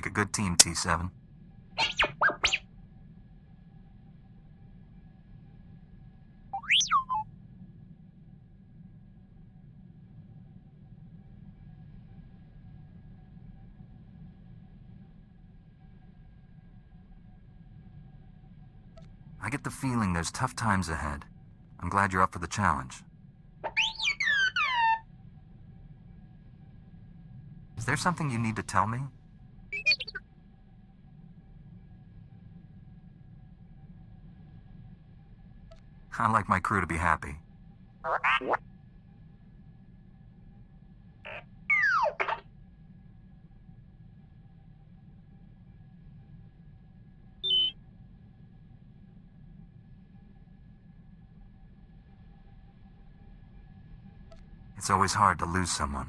make a good team, T7. I get the feeling there's tough times ahead. I'm glad you're up for the challenge. Is there something you need to tell me? I like my crew to be happy. It's always hard to lose someone.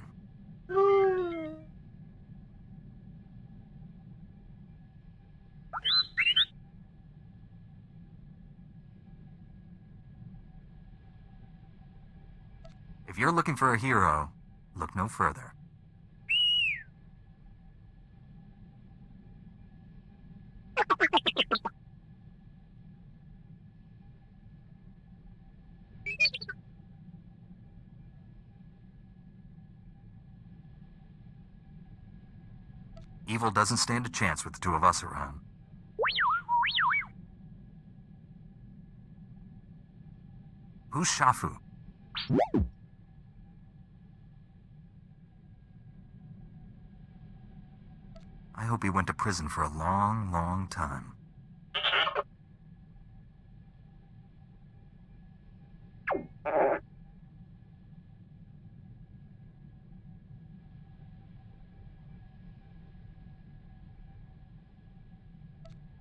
If you're looking for a hero, look no further. Evil doesn't stand a chance with the two of us around. Who's Shafu? I hope he went to prison for a long, long time.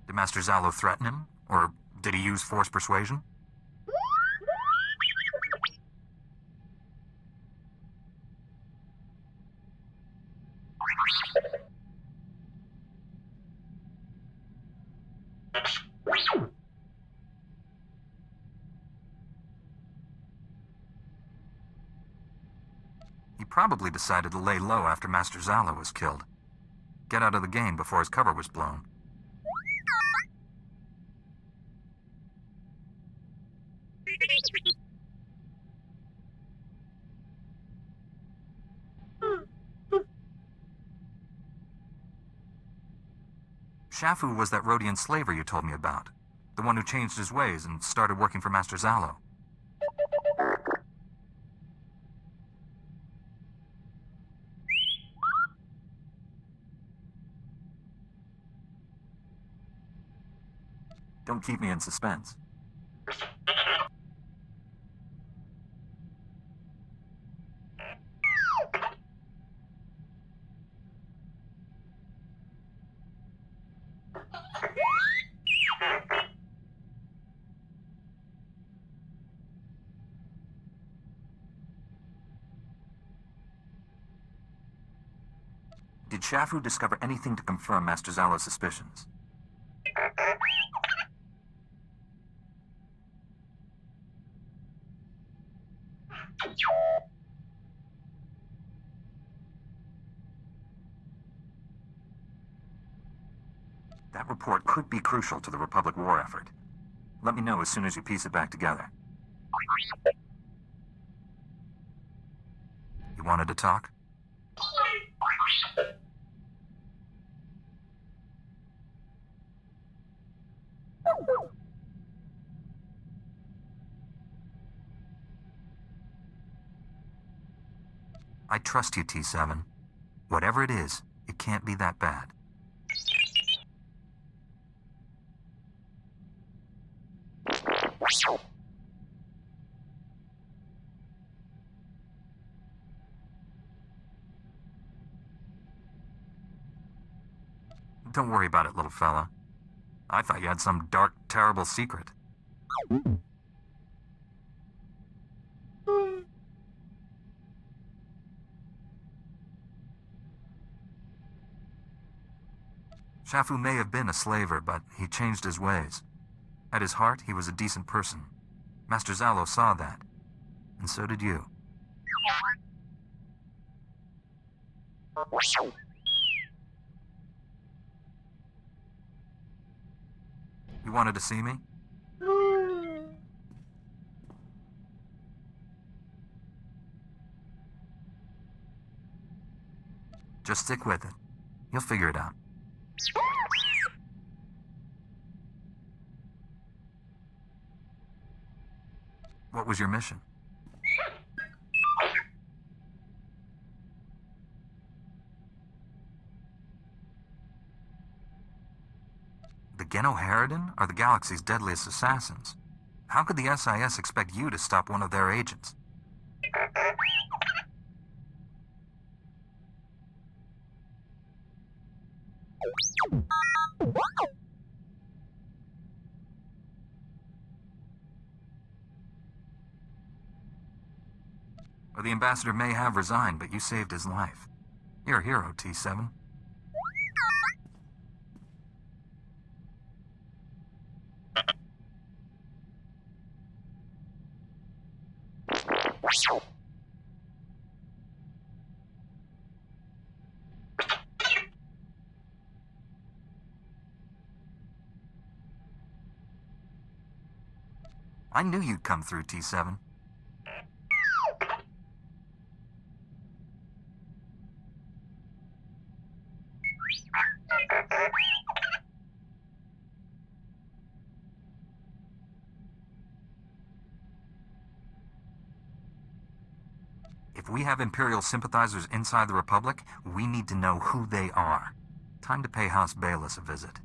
Did Master Zalo threaten him? Or did he use forced persuasion? He probably decided to lay low after Master Zalo was killed. Get out of the game before his cover was blown. Shafu was that Rhodian slaver you told me about. The one who changed his ways and started working for Master Zalo. Don't keep me in suspense. Did Shafu discover anything to confirm Master Zalo's suspicions? That report could be crucial to the Republic war effort. Let me know as soon as you piece it back together. You wanted to talk? I trust you, T7. Whatever it is, it can't be that bad. Don't worry about it, little fella. I thought you had some dark, terrible secret. Shafu may have been a slaver, but he changed his ways. At his heart, he was a decent person. Master Zalo saw that, and so did you. You wanted to see me? Just stick with it. You'll figure it out. What was your mission? The Genoharadin are the galaxy's deadliest assassins. How could the SIS expect you to stop one of their agents? Or the ambassador may have resigned, but you saved his life. You're a hero, T7. I knew you'd come through, T7. If we have Imperial sympathizers inside the Republic, we need to know who they are. Time to pay House Bayless a visit.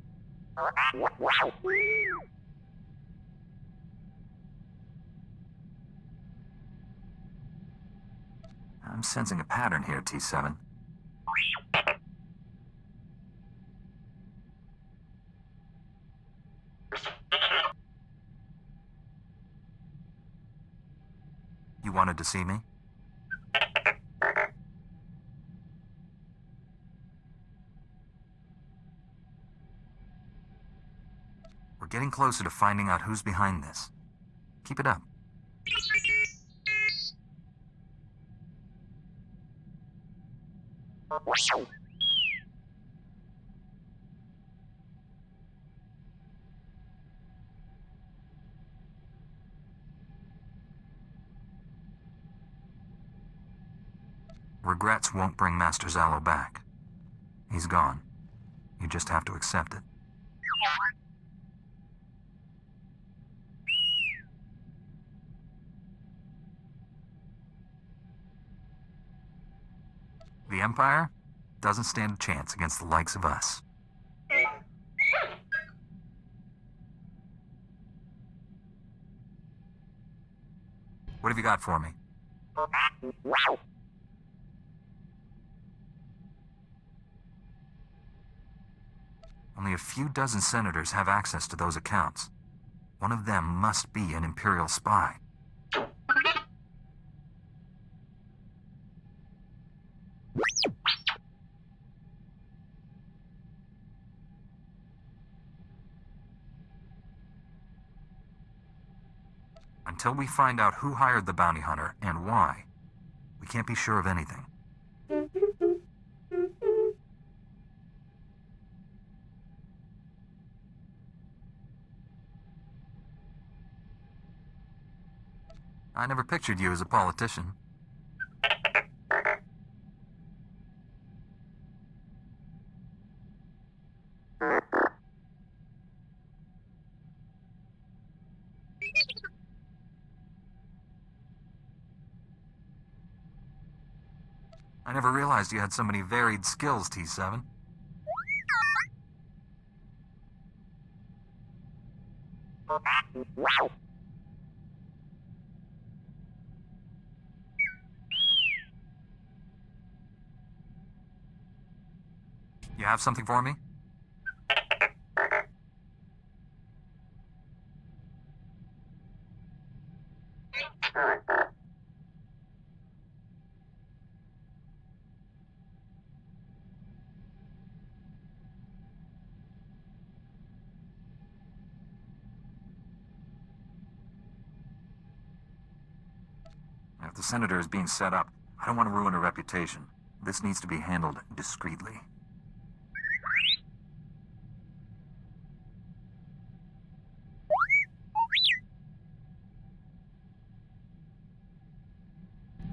I'm sensing a pattern here, T7. You wanted to see me? We're getting closer to finding out who's behind this. Keep it up. Regrets won't bring Master Zalo back. He's gone. You just have to accept it. The Empire doesn't stand a chance against the likes of us. What have you got for me? Only a few dozen senators have access to those accounts. One of them must be an Imperial spy. Until we find out who hired the bounty hunter and why, we can't be sure of anything. I never pictured you as a politician. I never realized you had so many varied skills, T7. You have something for me? If the senator is being set up, I don't want to ruin her reputation. This needs to be handled discreetly.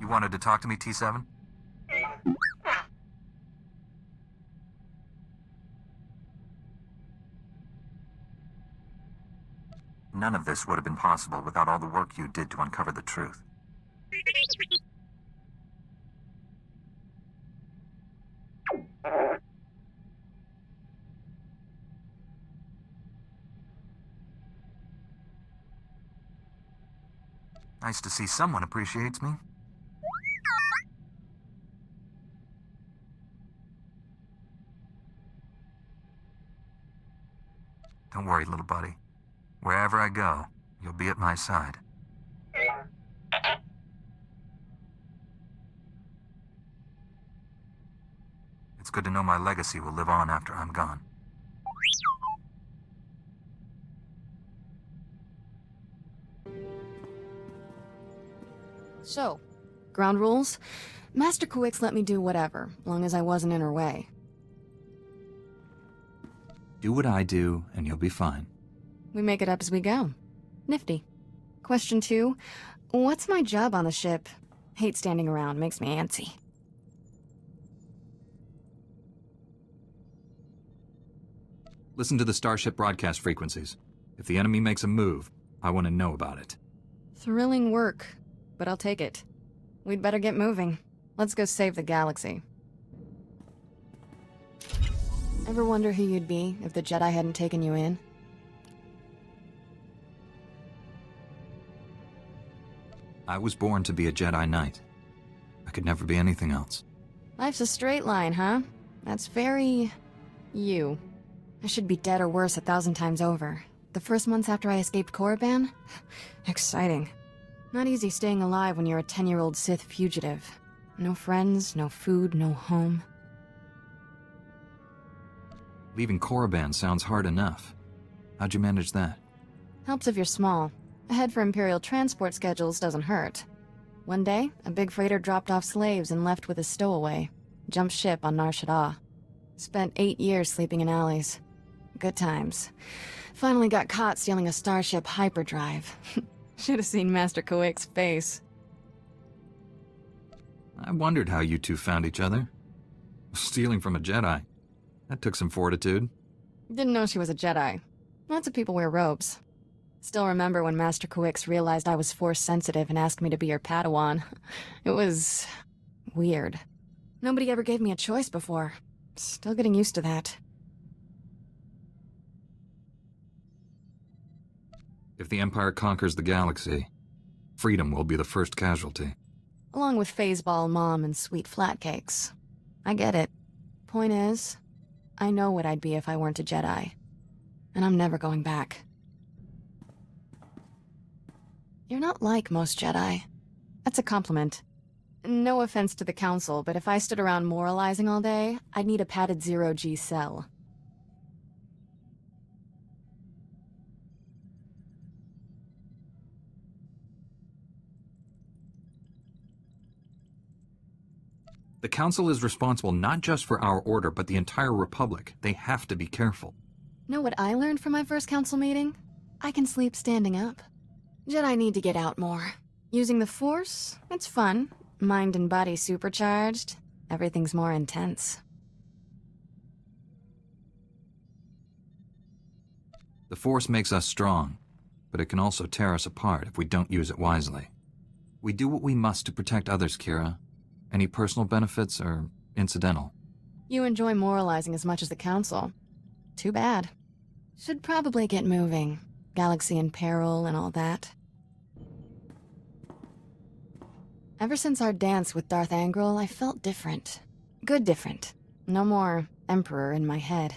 You wanted to talk to me, T7? None of this would have been possible without all the work you did to uncover the truth. Nice to see someone appreciates me. Don't worry, little buddy. Wherever I go, you'll be at my side. It's good to know my legacy will live on after I'm gone. So, ground rules? Master Kuix let me do whatever, long as I wasn't in her way. Do what I do, and you'll be fine. We make it up as we go. Nifty. Question 2. What's my job on the ship? Hate standing around, makes me antsy. Listen to the Starship broadcast frequencies. If the enemy makes a move, I want to know about it. Thrilling work, but I'll take it. We'd better get moving. Let's go save the galaxy. Ever wonder who you'd be if the Jedi hadn't taken you in? I was born to be a Jedi Knight. I could never be anything else. Life's a straight line, huh? That's very... you. I should be dead or worse 1,000 times over. The first months after I escaped Korriban? Exciting. Not easy staying alive when you're a 10-year-old Sith fugitive. No friends, no food, no home. Leaving Korriban sounds hard enough. How'd you manage that? Helps if you're small. A head for Imperial transport schedules doesn't hurt. One day, a big freighter dropped off slaves and left with a stowaway. Jumped ship on Nar Shaddaa. Spent 8 years sleeping in alleys. Good times. Finally got caught stealing a Starship hyperdrive. Should have seen Master Kuix's face. I wondered how you two found each other. Stealing from a Jedi. That took some fortitude. Didn't know she was a Jedi. Lots of people wear robes. Still remember when Master Kuix realized I was Force-sensitive and asked me to be her Padawan. It was... weird. Nobody ever gave me a choice before. Still getting used to that. If the Empire conquers the galaxy, freedom will be the first casualty. Along with Phaseball, Mom, and sweet flatcakes. I get it. Point is, I know what I'd be if I weren't a Jedi. And I'm never going back. You're not like most Jedi. That's a compliment. No offense to the Council, but if I stood around moralizing all day, I'd need a padded zero-G cell. The Council is responsible not just for our order, but the entire Republic. They have to be careful. Know what I learned from my first Council meeting? I can sleep standing up. Jedi need to get out more. Using the Force, it's fun. Mind and body supercharged. Everything's more intense. The Force makes us strong, but it can also tear us apart if we don't use it wisely. We do what we must to protect others, Kira. Any personal benefits are incidental. You enjoy moralizing as much as the Council. Too bad. Should probably get moving. Galaxy in peril and all that. Ever since our dance with Darth Angral, I felt different. Good different. No more Emperor in my head.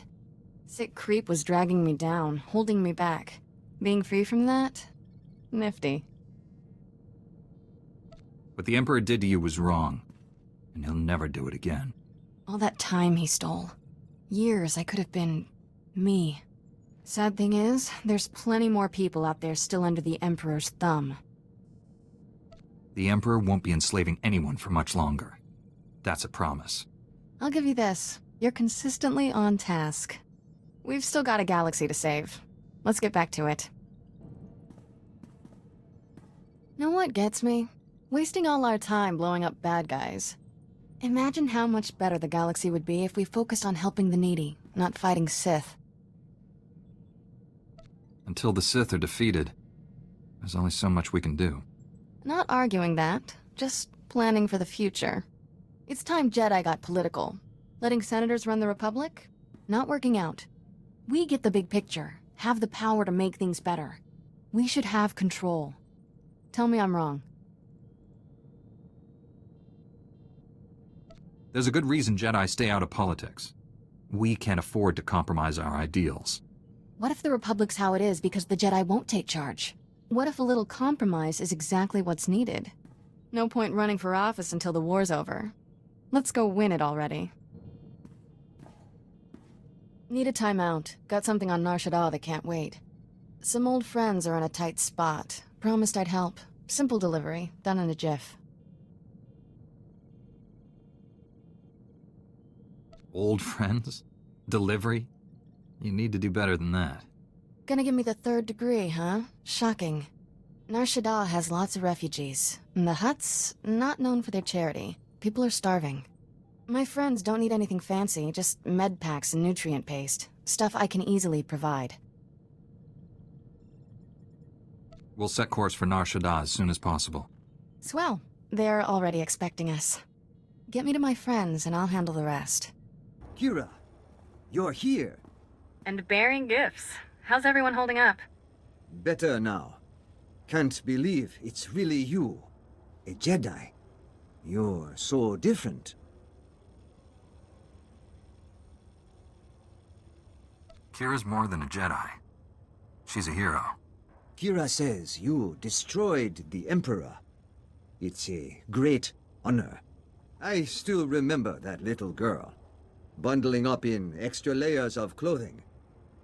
Sick creep was dragging me down, holding me back. Being free from that? Nifty. What the Emperor did to you was wrong, and he'll never do it again. All that time he stole. Years I could have been... me. Sad thing is, there's plenty more people out there still under the Emperor's thumb. The Emperor won't be enslaving anyone for much longer. That's a promise. I'll give you this. You're consistently on task. We've still got a galaxy to save. Let's get back to it. Know what gets me? Wasting all our time blowing up bad guys. Imagine how much better the galaxy would be if we focused on helping the needy, not fighting Sith. Until the Sith are defeated, there's only so much we can do. Not arguing that, just planning for the future. It's time Jedi got political. Letting senators run the Republic? Not working out. We get the big picture, have the power to make things better. We should have control. Tell me I'm wrong. There's a good reason Jedi stay out of politics. We can't afford to compromise our ideals. What if the Republic's how it is because the Jedi won't take charge? What if a little compromise is exactly what's needed? No point running for office until the war's over. Let's go win it already. Need a timeout. Got something on Nar Shaddaa that can't wait. Some old friends are in a tight spot. Promised I'd help. Simple delivery, done in a jiff. Old friends? Delivery? You need to do better than that. Gonna give me the 3rd degree, huh? Shocking. Nar Shaddaa has lots of refugees. And the Hutts, not known for their charity. People are starving. My friends don't need anything fancy, just med packs and nutrient paste. Stuff I can easily provide. We'll set course for Nar Shaddaa as soon as possible. Swell. They're already expecting us. Get me to my friends and I'll handle the rest. Kira, you're here. And bearing gifts. How's everyone holding up? Better now. Can't believe it's really you. A Jedi. You're so different. Kira's more than a Jedi. She's a hero. Kira says you destroyed the Emperor. It's a great honor. I still remember that little girl. Bundling up in extra layers of clothing.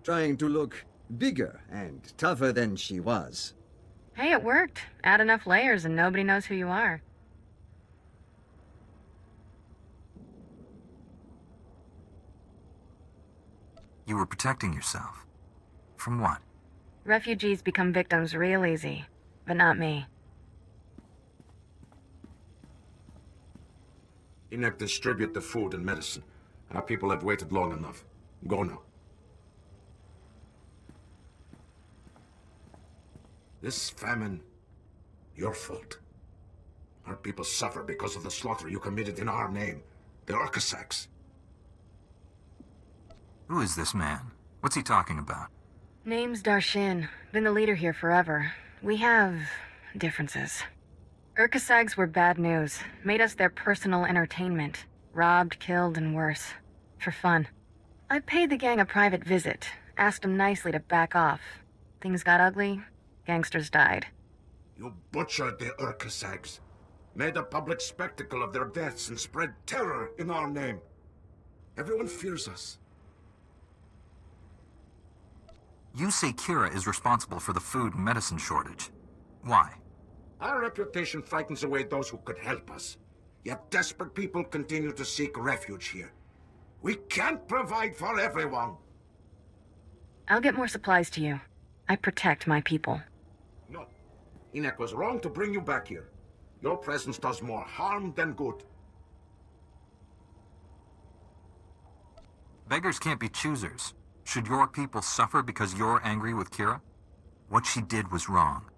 Trying to look bigger and tougher than she was. Hey, it worked. Add enough layers and nobody knows who you are. You were protecting yourself. From what? Refugees become victims real easy, but not me. Enoch, distribute the food and medicine. Our people have waited long enough. Go now. This famine, your fault. Our people suffer because of the slaughter you committed in our name. The Urkasaks. Who is this man? What's he talking about? Name's Darshin. Been the leader here forever. We have differences. Urkasags were bad news. Made us their personal entertainment. Robbed, killed, and worse. For fun. I paid the gang a private visit. Asked them nicely to back off. Things got ugly. Gangsters died. You butchered the Urkasags. Made a public spectacle of their deaths and spread terror in our name. Everyone fears us. You say Kira is responsible for the food and medicine shortage. Why? Our reputation frightens away those who could help us. Yet desperate people continue to seek refuge here. We can't provide for everyone. I'll get more supplies to you. I protect my people. No. Enoch was wrong to bring you back here. Your presence does more harm than good. Beggars can't be choosers. Should your people suffer because you're angry with Kira? What she did was wrong,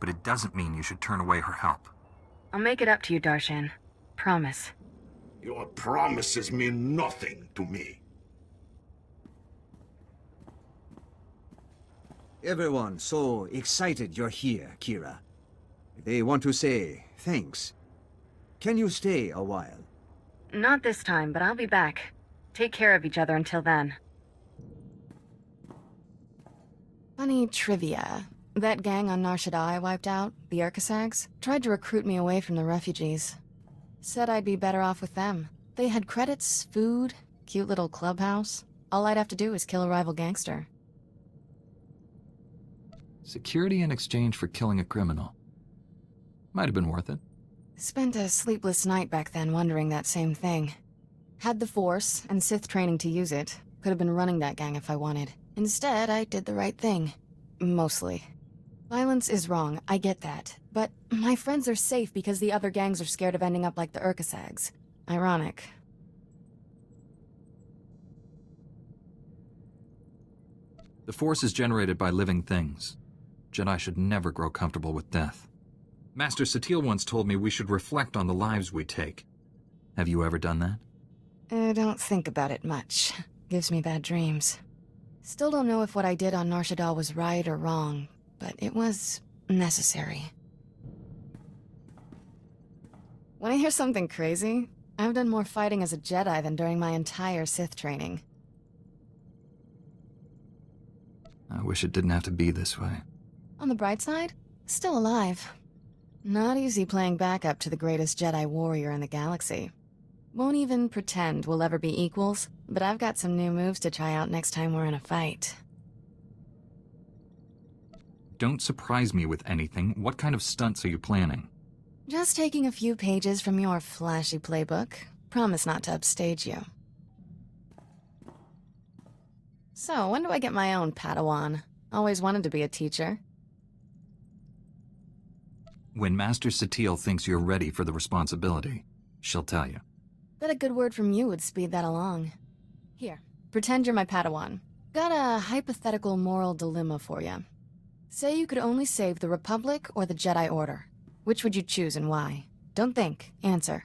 but it doesn't mean you should turn away her help. I'll make it up to you, Darshan. Promise. Your promises mean nothing to me. Everyone so excited you're here, Kira. They want to say thanks. Can you stay a while? Not this time, but I'll be back. Take care of each other until then. Funny trivia. That gang on Nar Shaddaa I wiped out, the Urkasags, tried to recruit me away from the refugees. Said I'd be better off with them. They had credits, food, cute little clubhouse. All I'd have to do is kill a rival gangster. Security in exchange for killing a criminal. Might have been worth it. Spent a sleepless night back then wondering that same thing. Had the Force and Sith training to use it. Could have been running that gang if I wanted. Instead, I did the right thing. Mostly. Violence is wrong, I get that. But my friends are safe because the other gangs are scared of ending up like the Urkasags. Ironic. The Force is generated by living things. Jedi should never grow comfortable with death. Master Satele once told me we should reflect on the lives we take. Have you ever done that? I don't think about it much. Gives me bad dreams. Still don't know if what I did on Nar Shaddaa was right or wrong, but it was necessary. When I hear something crazy, I've done more fighting as a Jedi than during my entire Sith training. I wish it didn't have to be this way. On the bright side, still alive. Not easy playing backup to the greatest Jedi warrior in the galaxy. Won't even pretend we'll ever be equals, but I've got some new moves to try out next time we're in a fight. Don't surprise me with anything. What kind of stunts are you planning? Just taking a few pages from your flashy playbook. Promise not to upstage you. So, when do I get my own Padawan? Always wanted to be a teacher. When Master Satele thinks you're ready for the responsibility, she'll tell you. Bet a good word from you would speed that along. Here, pretend you're my Padawan. Got a hypothetical moral dilemma for you. Say you could only save the Republic or the Jedi Order. Which would you choose and why? Don't think, answer.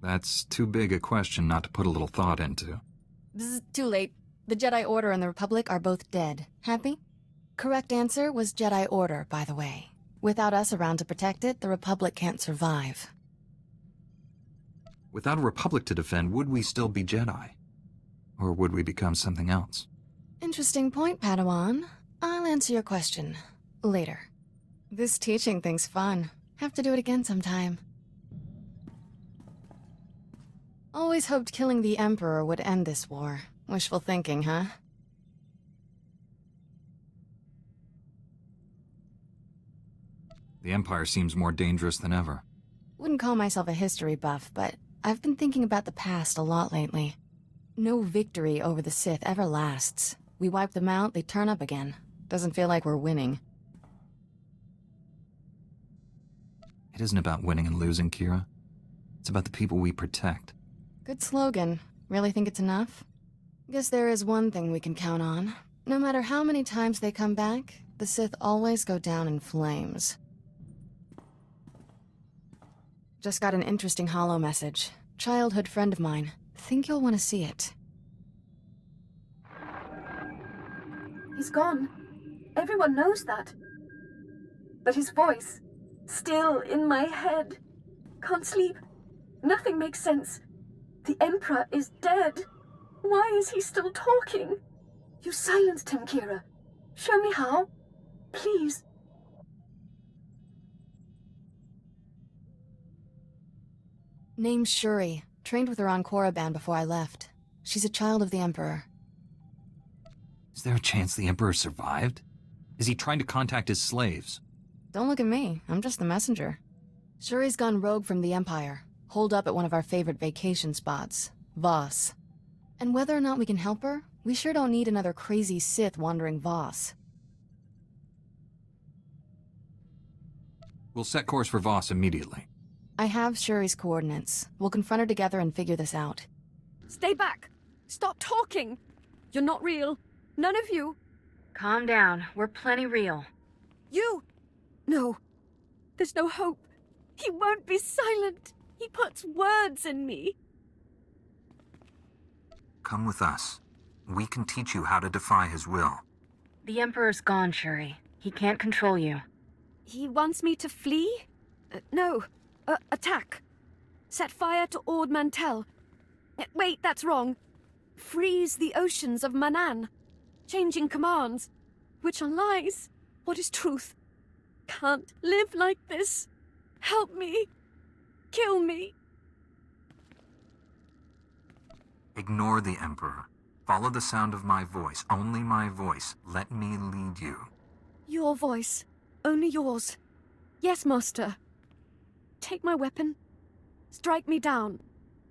That's too big a question not to put a little thought into. Bzz, too late. The Jedi Order and the Republic are both dead. Happy? Correct answer was Jedi Order, by the way. Without us around to protect it, the Republic can't survive. Without a Republic to defend, would we still be Jedi? Or would we become something else? Interesting point, Padawan. I'll answer your question later. This teaching thing's fun. Have to do it again sometime. Always hoped killing the Emperor would end this war. Wishful thinking, huh? The Empire seems more dangerous than ever. Wouldn't call myself a history buff, but I've been thinking about the past a lot lately. No victory over the Sith ever lasts. We wipe them out, they turn up again. Doesn't feel like we're winning. It isn't about winning and losing, Kira. It's about the people we protect. Good slogan. Really think it's enough? Guess there is one thing we can count on. No matter how many times they come back, the Sith always go down in flames. Just got an interesting holo message. Childhood friend of mine. Think you'll want to see it. He's gone. Everyone knows that. But his voice, still in my head. Can't sleep. Nothing makes sense. The Emperor is dead. Why is he still talking? You silenced him, Kira. Show me how. Please. Name's Shuri. Trained with her on Korriban before I left. She's a child of the Emperor. Is there a chance the Emperor survived? Is he trying to contact his slaves? Don't look at me. I'm just the messenger. Shuri's gone rogue from the Empire. Holed up at one of our favorite vacation spots. Voss. And whether or not we can help her, we sure don't need another crazy Sith wandering Voss. We'll set course for Voss immediately. I have Shuri's coordinates. We'll confront her together and figure this out. Stay back. Stop talking. You're not real. None of you. Calm down. We're plenty real. You! No. There's no hope. He won't be silent. He puts words in me. Come with us. We can teach you how to defy his will. The Emperor's gone, Shuri. He can't control you. He wants me to flee? No. Attack. Set fire to Ord Mantell. Wait, that's wrong. Freeze the oceans of Manaan. Changing commands. Which are lies. What is truth? Can't live like this. Help me. Kill me. Ignore the Emperor. Follow the sound of my voice. Only my voice. Let me lead you. Your voice. Only yours. Yes, Master. Take my weapon. Strike me down.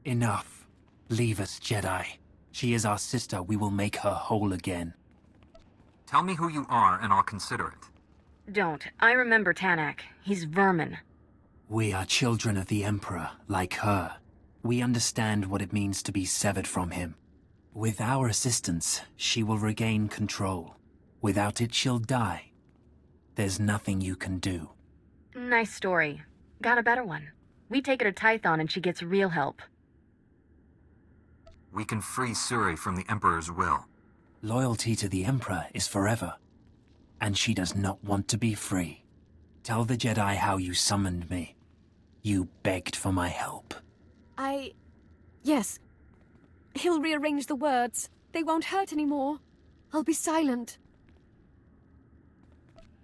Enough. Leave us, Jedi. She is our sister. We will make her whole again. Tell me who you are, and I'll consider it. Don't. I remember Tanak. He's vermin. We are children of the Emperor, like her. We understand what it means to be severed from him. With our assistance, she will regain control. Without it, she'll die. There's nothing you can do. Nice story. Got a better one. We take her to Tython and she gets real help. We can free Suri from the Emperor's will. Loyalty to the Emperor is forever. And she does not want to be free. Tell the Jedi how you summoned me. You begged for my help. Yes. He'll rearrange the words. They won't hurt anymore. I'll be silent.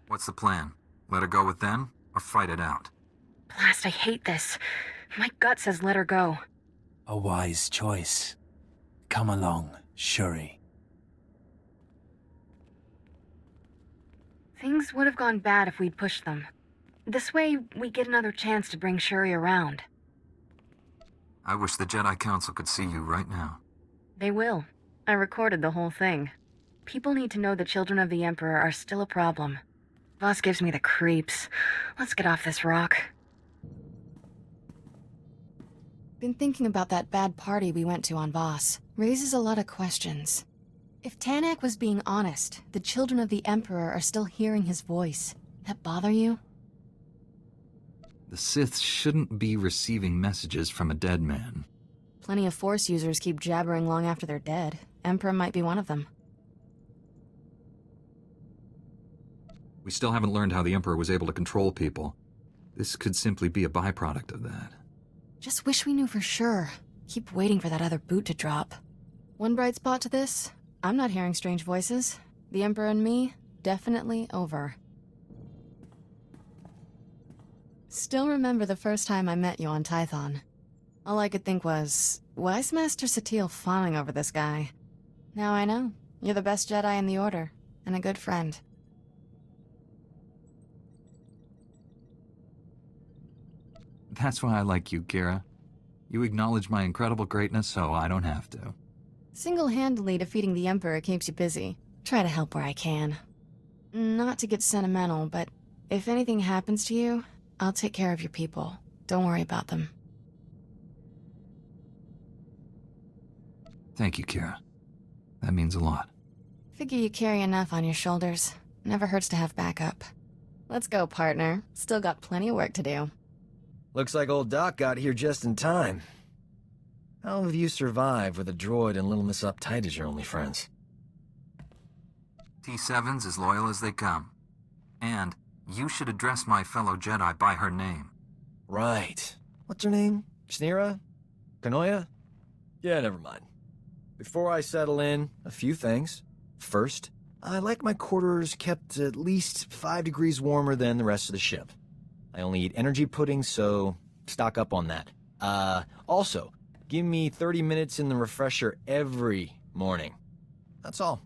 What's the plan? Let her go with them, or fight it out? Blast, I hate this. My gut says let her go. A wise choice. Come along, Shuri. Things would have gone bad if we'd pushed them. This way, we get another chance to bring Shuri around. I wish the Jedi Council could see you right now. They will. I recorded the whole thing. People need to know the children of the Emperor are still a problem. Voss gives me the creeps. Let's get off this rock. Been thinking about that bad party we went to on Voss. Raises a lot of questions. If Tanak was being honest, the children of the Emperor are still hearing his voice. That bother you? The Sith shouldn't be receiving messages from a dead man. Plenty of Force users keep jabbering long after they're dead. Emperor might be one of them. We still haven't learned how the Emperor was able to control people. This could simply be a byproduct of that. Just wish we knew for sure. Keep waiting for that other boot to drop. One bright spot to this, I'm not hearing strange voices. The Emperor and me, definitely over. Still remember the first time I met you on Tython. All I could think was, why is Master Satil fawning over this guy? Now I know. You're the best Jedi in the Order, and a good friend. That's why I like you, Kira. You acknowledge my incredible greatness, so I don't have to. Single-handedly defeating the Emperor keeps you busy. Try to help where I can. Not to get sentimental, but if anything happens to you, I'll take care of your people. Don't worry about them. Thank you, Kira. That means a lot. Figure you carry enough on your shoulders. Never hurts to have backup. Let's go, partner. Still got plenty of work to do. Looks like old Doc got here just in time. How have you survived with a droid and Little Miss Uptight as your only friends? T7's as loyal as they come. And you should address my fellow Jedi by her name. Right. What's her name? Sneera? Kanoya? Yeah, never mind. Before I settle in, a few things. First, I like my quarters kept at least 5 degrees warmer than the rest of the ship. I only eat energy pudding, so stock up on that. Also, give me 30 minutes in the refresher every morning. That's all.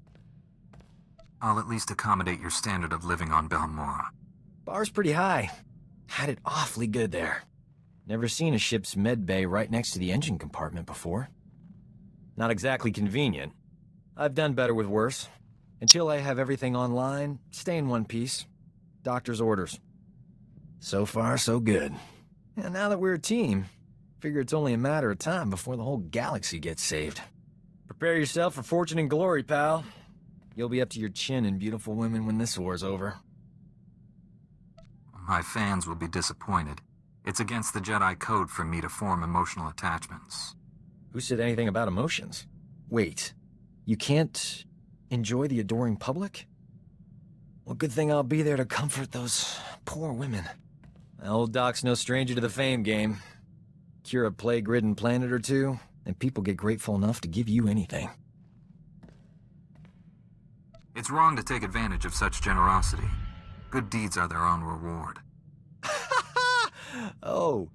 I'll at least accommodate your standard of living on Balmora. Bar's pretty high. Had it awfully good there. Never seen a ship's med bay right next to the engine compartment before. Not exactly convenient. I've done better with worse. Until I have everything online, stay in one piece. Doctor's orders. So far, so good. And now that we're a team, figure it's only a matter of time before the whole galaxy gets saved. Prepare yourself for fortune and glory, pal. You'll be up to your chin in beautiful women when this war's over. My fans will be disappointed. It's against the Jedi code for me to form emotional attachments. Who said anything about emotions? Wait, you can't enjoy the adoring public? Well, good thing I'll be there to comfort those poor women. Old Doc's no stranger to the fame game. Cure a plague-ridden planet or two, and people get grateful enough to give you anything. It's wrong to take advantage of such generosity. Good deeds are their own reward. Oh,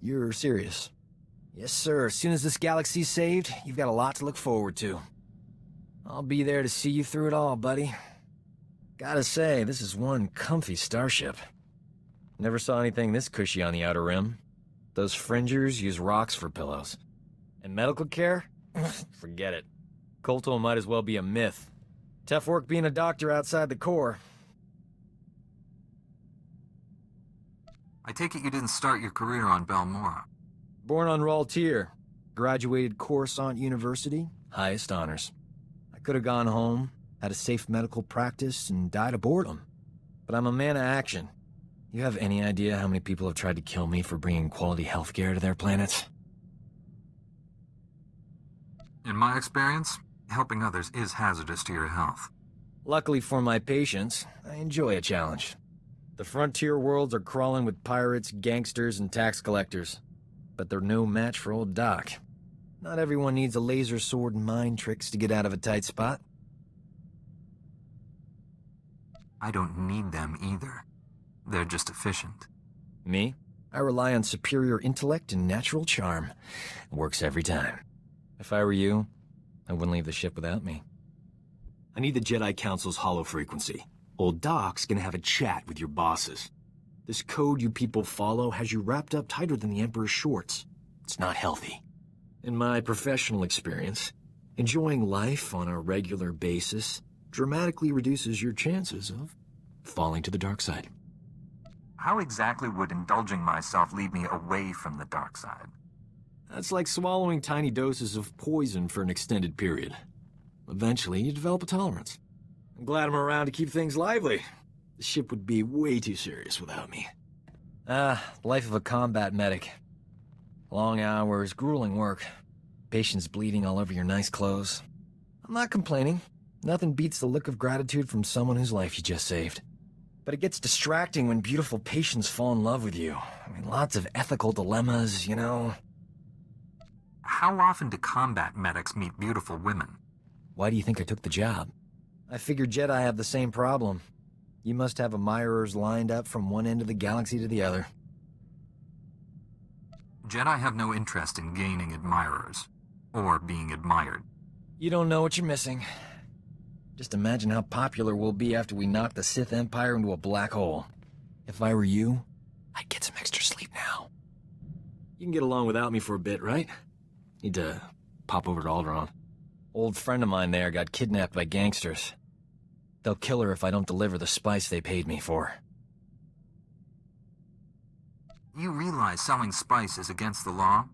you're serious? Yes, sir. As soon as this galaxy's saved, you've got a lot to look forward to. I'll be there to see you through it all, buddy. Gotta say, this is one comfy starship. Never saw anything this cushy on the Outer Rim. Those fringers use rocks for pillows. And medical care? Forget it. Colto might as well be a myth. Tough work being a doctor outside the Corps. I take it you didn't start your career on Balmora. Born on Raltier. Graduated Coruscant University. Highest honors. I could have gone home, had a safe medical practice, and died of boredom. But I'm a man of action. You have any idea how many people have tried to kill me for bringing quality healthcare to their planets? In my experience, helping others is hazardous to your health. Luckily for my patients, I enjoy a challenge. The frontier worlds are crawling with pirates, gangsters, and tax collectors. But they're no match for old Doc. Not everyone needs a laser sword and mind tricks to get out of a tight spot. I don't need them either. They're just efficient. Me? I rely on superior intellect and natural charm. It works every time. If I were you, I wouldn't leave the ship without me. I need the Jedi Council's hollow frequency. Old Doc's gonna have a chat with your bosses. This code you people follow has you wrapped up tighter than the Emperor's shorts. It's not healthy. In my professional experience, enjoying life on a regular basis dramatically reduces your chances of falling to the dark side. How exactly would indulging myself lead me away from the dark side? That's like swallowing tiny doses of poison for an extended period. Eventually, you develop a tolerance. I'm glad I'm around to keep things lively. The ship would be way too serious without me. Life of a combat medic. Long hours, grueling work. Patients bleeding all over your nice clothes. I'm not complaining. Nothing beats the look of gratitude from someone whose life you just saved. But it gets distracting when beautiful patients fall in love with you. I mean, lots of ethical dilemmas, you know. How often do combat medics meet beautiful women? Why do you think I took the job? I figured Jedi have the same problem. You must have admirers lined up from one end of the galaxy to the other. Jedi have no interest in gaining admirers, or being admired. You don't know what you're missing. Just imagine how popular we'll be after we knock the Sith Empire into a black hole. If I were you, I'd get some extra sleep now. You can get along without me for a bit, right? Need to pop over to Alderaan. Old friend of mine there got kidnapped by gangsters. They'll kill her if I don't deliver the spice they paid me for. You realize selling spice is against the law?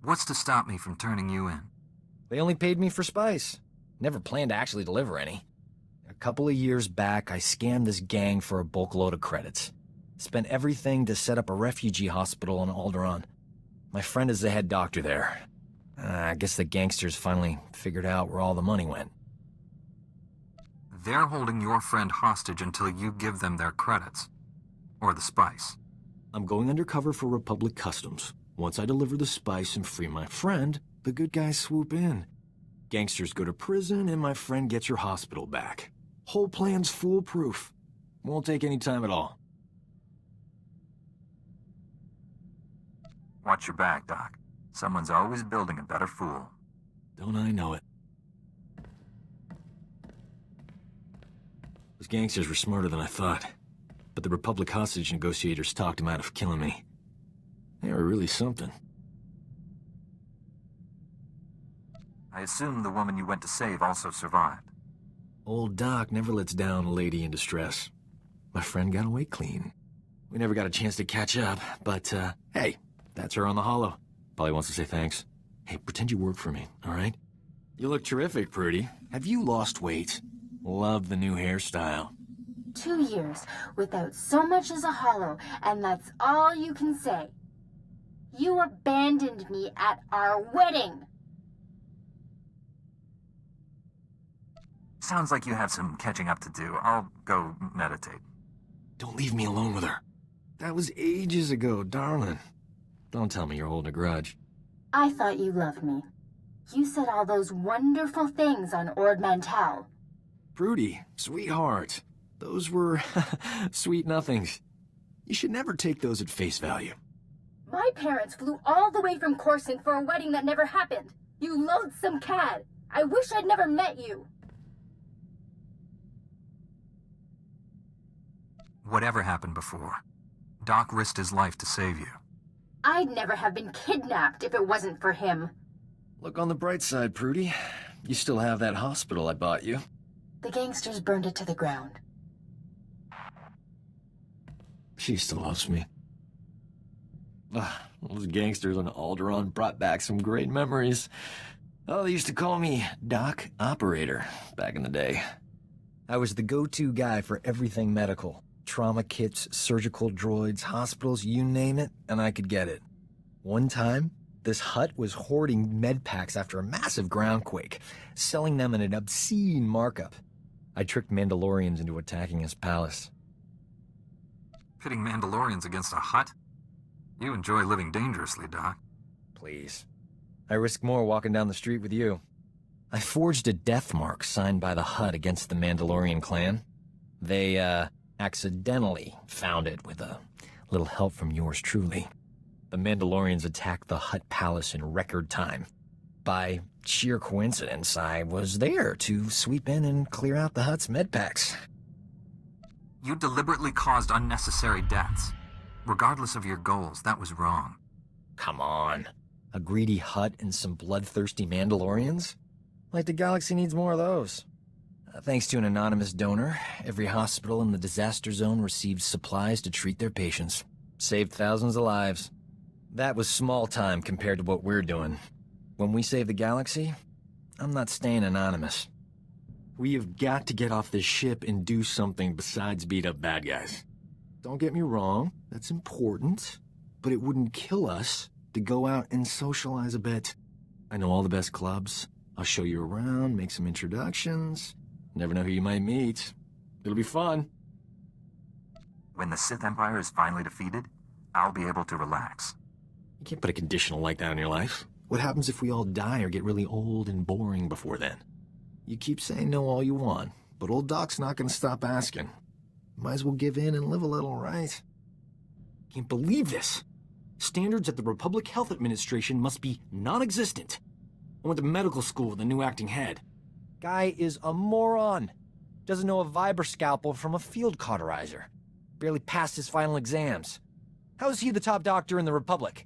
What's to stop me from turning you in? They only paid me for spice. Never planned to actually deliver any. A couple of years back, I scammed this gang for a bulk load of credits. Spent everything to set up a refugee hospital on Alderaan. My friend is the head doctor there. I guess the gangsters finally figured out where all the money went. They're holding your friend hostage until you give them their credits. Or the spice. I'm going undercover for Republic Customs. Once I deliver the spice and free my friend, the good guys swoop in. Gangsters go to prison, and my friend gets your hospital back. Whole plan's foolproof. Won't take any time at all. Watch your back, Doc. Someone's always building a better fool. Don't I know it? Those gangsters were smarter than I thought. But the Republic hostage negotiators talked him out of killing me. They were really something. I assume the woman you went to save also survived. Old Doc never lets down a lady in distress. My friend got away clean. We never got a chance to catch up, but, hey, that's her on the holo. Probably wants to say thanks. Hey, pretend you work for me, all right? You look terrific, Prudy. Have you lost weight? Love the new hairstyle. 2 years without so much as a hollow, and that's all you can say. You abandoned me at our wedding. Sounds like you have some catching up to do. I'll go meditate. Don't leave me alone with her. That was ages ago, darling. Don't tell me you're holding a grudge. I thought you loved me. You said all those wonderful things on Ord Mantell. Prudy, sweetheart. Those were sweet nothings. You should never take those at face value. My parents flew all the way from Carsen for a wedding that never happened. You loathsome cad. I wish I'd never met you. Whatever happened before, Doc risked his life to save you. I'd never have been kidnapped if it wasn't for him. Look on the bright side, Prudy. you still have that hospital I bought you. The gangsters burned it to the ground. She still loves me. Those gangsters on Alderaan brought back some great memories. Oh, they used to call me Doc Operator back in the day. I was the go-to guy for everything medical. Trauma kits, surgical droids, hospitals, you name it, and I could get it. One time, this hut was hoarding med packs after a massive groundquake, selling them at an obscene markup. I tricked Mandalorians into attacking his palace. Pitting Mandalorians against a hut? You enjoy living dangerously, Doc. Please. I risk more walking down the street with you. I forged a death mark signed by the hut against the Mandalorian clan. They, accidentally found it with a little help from yours truly. The Mandalorians attacked the hut palace in record time. By sheer coincidence, I was there to sweep in and clear out the hut's medpacks. You deliberately caused unnecessary deaths. Regardless of your goals, that was wrong. Come on. A greedy hut and some bloodthirsty Mandalorians? Like the galaxy needs more of those. Thanks to an anonymous donor, every hospital in the disaster zone received supplies to treat their patients. Saved thousands of lives. That was small time compared to what we're doing. When we save the galaxy, I'm not staying anonymous. We have got to get off this ship and do something besides beat up bad guys. Don't get me wrong, that's important, but it wouldn't kill us to go out and socialize a bit. I know all the best clubs. I'll show you around, make some introductions. Never know who you might meet. It'll be fun. When the Sith Empire is finally defeated, I'll be able to relax. You can't put a conditional like that on your life. What happens if we all die or get really old and boring before then? You keep saying no all you want, but old Doc's not gonna stop asking. Might as well give in and live a little, right? Can't believe this. Standards at the Republic Health Administration must be non-existent. I went to medical school with a new acting head. Guy is a moron. Doesn't know a vibra scalpel from a field cauterizer. Barely passed his final exams. How is he the top doctor in the Republic?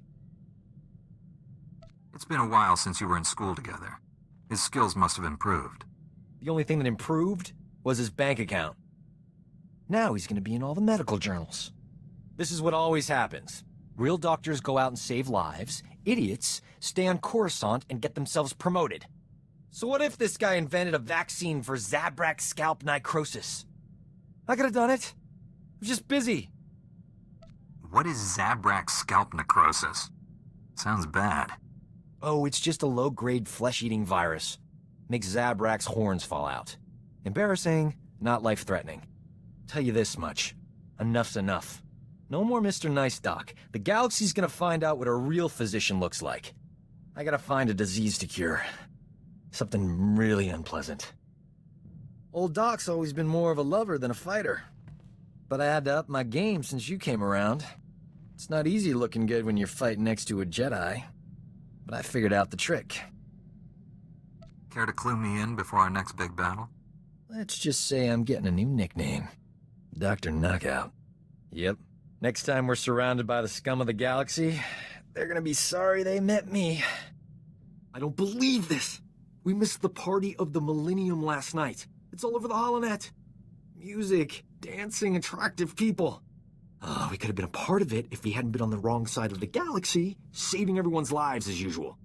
It's been a while since you were in school together. His skills must have improved. The only thing that improved was his bank account. Now he's gonna be in all the medical journals. This is what always happens. Real doctors go out and save lives. Idiots stay on Coruscant and get themselves promoted. So what if this guy invented a vaccine for Zabrak scalp necrosis? I could have done it. I was just busy. What is Zabrak scalp necrosis? Sounds bad. Oh, it's just a low-grade flesh-eating virus. Makes Zabrak's horns fall out. Embarrassing, not life-threatening. Tell you this much. Enough's enough. No more Mr. Nice Doc. The galaxy's gonna find out what a real physician looks like. I gotta find a disease to cure. Something really unpleasant. Old Doc's always been more of a lover than a fighter. But I had to up my game since you came around. It's not easy looking good when you're fighting next to a Jedi. But I figured out the trick. Care to clue me in before our next big battle? Let's just say I'm getting a new nickname. Dr. Knockout. Yep. Next time we're surrounded by the scum of the galaxy, they're gonna be sorry they met me. I don't believe this! We missed the party of the Millennium last night. It's all over the holonet. Music, dancing, attractive people. We could have been a part of it if we hadn't been on the wrong side of the galaxy, saving everyone's lives as usual.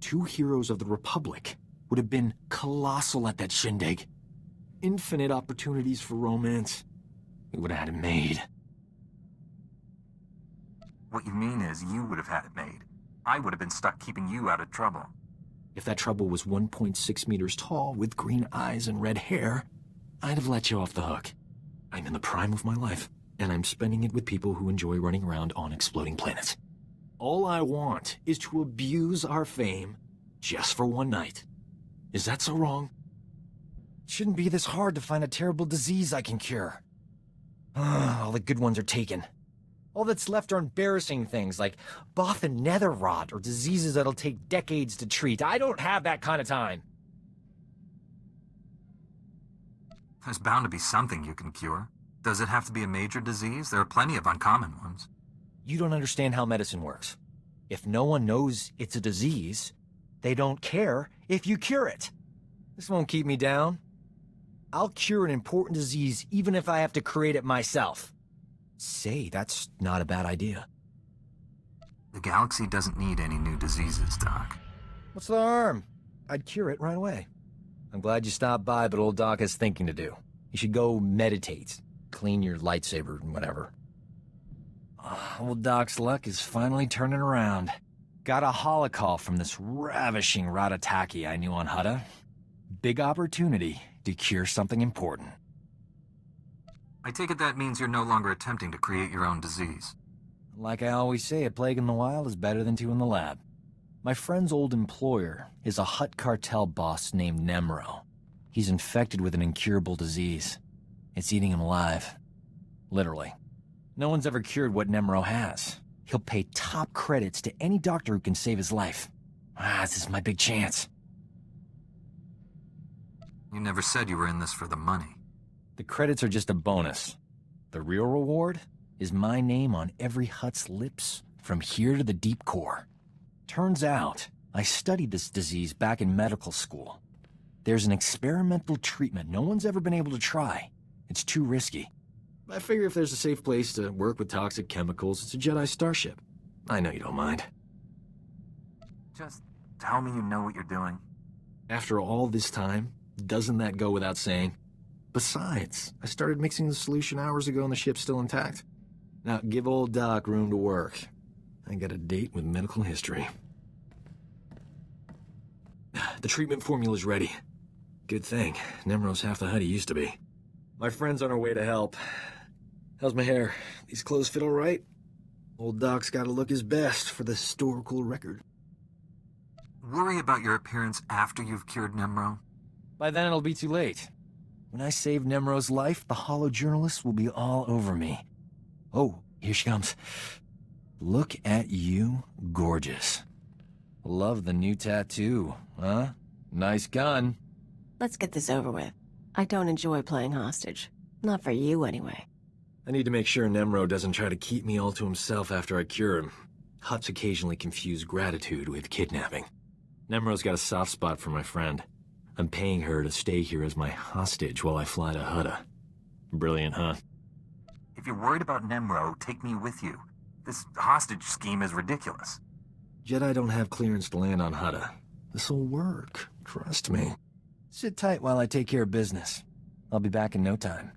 Two heroes of the Republic would have been colossal at that shindig. Infinite opportunities for romance. We would have had it made. What you mean is you would have had it made. I would have been stuck keeping you out of trouble. If that trouble was 1.6 meters tall with green eyes and red hair, I'd have let you off the hook. I'm in the prime of my life, and I'm spending it with people who enjoy running around on exploding planets. All I want is to abuse our fame just for one night. Is that so wrong? It shouldn't be this hard to find a terrible disease I can cure. All the good ones are taken. All that's left are embarrassing things like Bothan nether rot or diseases that'll take decades to treat. I don't have that kind of time. There's bound to be something you can cure. Does it have to be a major disease? There are plenty of uncommon ones. You don't understand how medicine works. If no one knows it's a disease, they don't care if you cure it. This won't keep me down. I'll cure an important disease even if I have to create it myself. Say, that's not a bad idea. The galaxy doesn't need any new diseases, Doc. What's the harm? I'd cure it right away. I'm glad you stopped by, but old Doc has thinking to do. You should go meditate, clean your lightsaber and whatever. Old Doc's luck is finally turning around. Got a holocall from this ravishing Ratataki I knew on Hutta. Big opportunity to cure something important. I take it that means you're no longer attempting to create your own disease. Like I always say, a plague in the wild is better than two in the lab. My friend's old employer is a Hutt cartel boss named Nemro. He's infected with an incurable disease. It's eating him alive. Literally. No one's ever cured what Nemro has. He'll pay top credits to any doctor who can save his life. This is my big chance. You never said you were in this for the money. The credits are just a bonus. The real reward is my name on every Hutt's lips from here to the deep core. Turns out, I studied this disease back in medical school. There's an experimental treatment no one's ever been able to try. It's too risky. I figure if there's a safe place to work with toxic chemicals, it's a Jedi starship. I know you don't mind. Just tell me you know what you're doing. After all this time, doesn't that go without saying? Besides, I started mixing the solution hours ago and the ship's still intact. Now, give old Doc room to work. I got a date with medical history. The treatment formula's ready. Good thing. Nemro's half the Hutt he used to be. My friend's on her way to help. How's my hair? These clothes fit all right? Old Doc's gotta look his best for the historical record. Worry about your appearance after you've cured Nemro? By then it'll be too late. When I save Nemro's life, the holo journalists will be all over me. Oh, here she comes. Look at you, gorgeous. Love the new tattoo, huh? Nice gun. Let's get this over with. I don't enjoy playing hostage. Not for you, anyway. I need to make sure Nemro doesn't try to keep me all to himself after I cure him. Hutts occasionally confuse gratitude with kidnapping. Nemro's got a soft spot for my friend. I'm paying her to stay here as my hostage while I fly to Hutta. Brilliant, huh? If you're worried about Nemro, take me with you. This hostage scheme is ridiculous. Jedi don't have clearance to land on Hutta. This'll work. Trust me. Sit tight while I take care of business. I'll be back in no time.